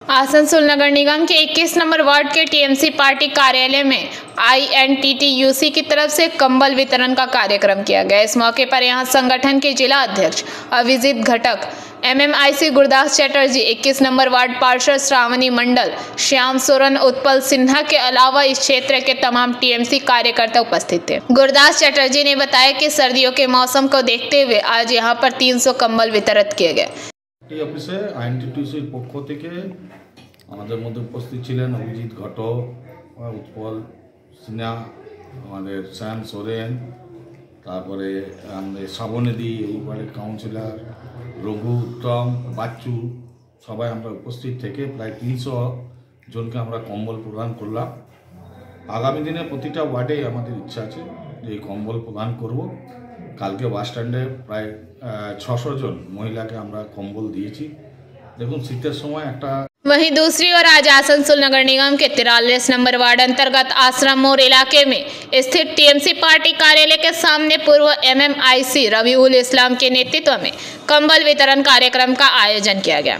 आसनसोल नगर निगम के 21 number ward के TMC party कार्यालय में INTTUC की तरफ से कंबल वितरण का कार्यक्रम किया गया। इस मौके पर यहां संगठन के जिला अध्यक्ष अभिजीत घटक, MMIC Gurdas Chatterjee, 21 number ward पार्षद श्रावणी मंडल, श्याम सोरेन, उत्पल सिन्हा के अलावा इस क्षेत्र के तमाम टीएमसी कार्यकर्ता उपस्थित थे। गुरदास चटर्जी ने बताया कि सर्दियों के मौसम को देखते हुए आज यहां पर 300 कंबल वितरित किए गए। এই অফিসে INTTUCর পক্ষ থেকে আমাদের মধ্যে উপস্থিত ছিলেন অভিজিৎ ঘটক, উৎপল সিনহা, আমাদের শ্যাম সোরেন, তারপরে আমাদের শ্রাবণীদি, এইবারে কাউন্সিলর রঘু, উত্তম, বাচ্চু, সবাই আমরা উপস্থিত থেকে প্রায় 300 জনকে আমরা কম্বল প্রদান করলাম। আগামী দিনে প্রতিটা ওয়ার্ডে আমাদের ইচ্ছা আছে যে এই কম্বল প্রদান করব। কালকে বাস স্ট্যান্ডে প্রায় 600 জন महिला के আমরা কম্বল দিয়েছি। দেখুন শীতের সময় একটা। वहीं दूसरी ओर आज आसनसोल नगर निगम के 43 नंबर वार्ड अंतर्गत आश्रम मोड़ इलाके में स्थित टीएमसी पार्टी कार्यालय के सामने पूर्व MMIC रबीउल इस्लाम के नेतृत्व में कंबल वितरण कार्यक्रम का आयोजन किया गया।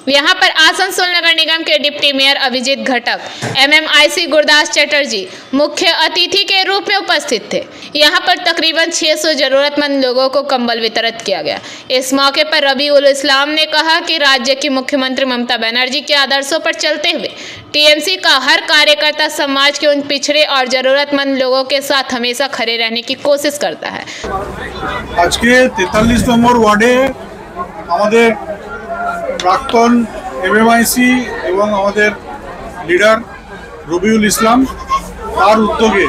यहाँ पर आसनसोल नगर निगम के डिप्टी मेयर अभिजीत घटक, MMIC गुरदास चटर्जी मुख्य अतिथि के रूप में उपस्थित थे। यहाँ पर तकरीबन 600 जरूरतमंद लोगों को कंबल वितरित किया गया। इस मौके पर रबीउल इस्लाम ने कहा कि राज्य की मुख्यमंत्री ममता बनर्जी के आदर्शों पर चलते हुए टीएमसी का हर कार्यकर्ता समाज के उन पिछड़े और जरूरतमंद लोगों के साथ हमेशा खड़े रहने की कोशिश करता है। आज के 43 नंबर वार्डे हमारे প্রাক্তন MMIC এবং আমাদের লিডার রবিউল ইসলাম তার উদ্যোগে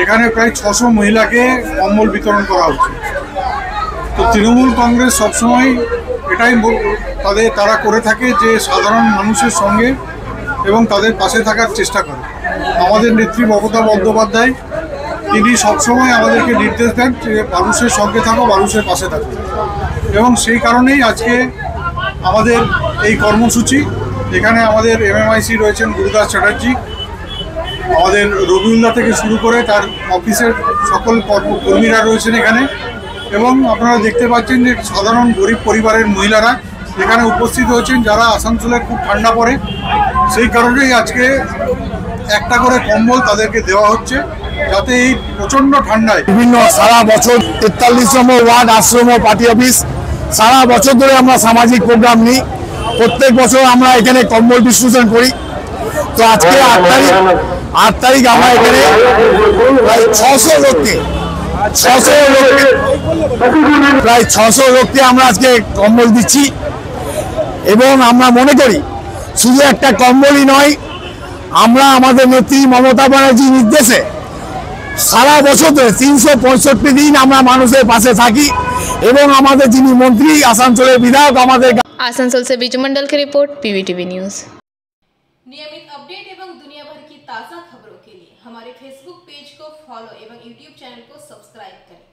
এখানে প্রায় 600 মহিলাকে কম্বল বিতরণ করা হচ্ছে। তো তৃণমূল কংগ্রেস সবসময় এটাই তারা করে থাকে যে সাধারণ মানুষের সঙ্গে এবং তাদের পাশে থাকার চেষ্টা করে। আমাদের নেত্রী মমতা বন্দ্যোপাধ্যায় তিনি সবসময় আমাদেরকে নির্দেশ দেন যে মানুষের সঙ্গে থাকো, মানুষের পাশে থাকো, এবং সেই কারণেই আজকে আমাদের এই কর্মসূচি। এখানে আমাদের MMIC রয়েছেন গুরুদাস চ্যাটার্জি, আমাদের রবিউল্লাহ থেকে শুরু করে তার অফিসের সকল কর্মীরা রয়েছেন এখানে, এবং আপনারা দেখতে পাচ্ছেন যে সাধারণ গরিব পরিবারের মহিলারা এখানে উপস্থিত হয়েছেন, যারা আসানসোলের খুব ঠান্ডা পড়ে, সেই কারণেই আজকে একটা করে কম্বল তাদেরকে দেওয়া হচ্ছে, যাতে এই প্রচণ্ড ঠান্ডায় বিভিন্ন সারা বছর 43 নম্বর ওয়ার্ড আশ্রম পার্টি অফিস সারা বছর ধরে আমরা সামাজিক প্রোগ্রাম নিই। প্রত্যেক বছর আমরা এখানে কম্বল ডিস্ট্রিবিউশন করি। তো আজকে 8 তারিখ আমরা এখানে প্রায় 600 লোককে আমরা আজকে কম্বল দিচ্ছি, এবং আমরা মনে করি শুধু একটা কম্বলই নয়, আমরা আমাদের নেত্রী মমতা ব্যানার্জির নির্দেশে সারা বছর ধরে 365 দিন আমরা মানুষের পাশে থাকি, এবং আমাদের যিনি মন্ত্রী আসানসোলের বিধায়ক আমাদের। आसनसोल से बीजू मंडल की रिपोर्ट, PVTV न्यूज। नियमित अपडेट एवं दुनिया भर की ताज़ा खबरों के लिए हमारे फेसबुक पेज को फॉलो एवं यूट्यूब चैनल को सब्सक्राइब करें।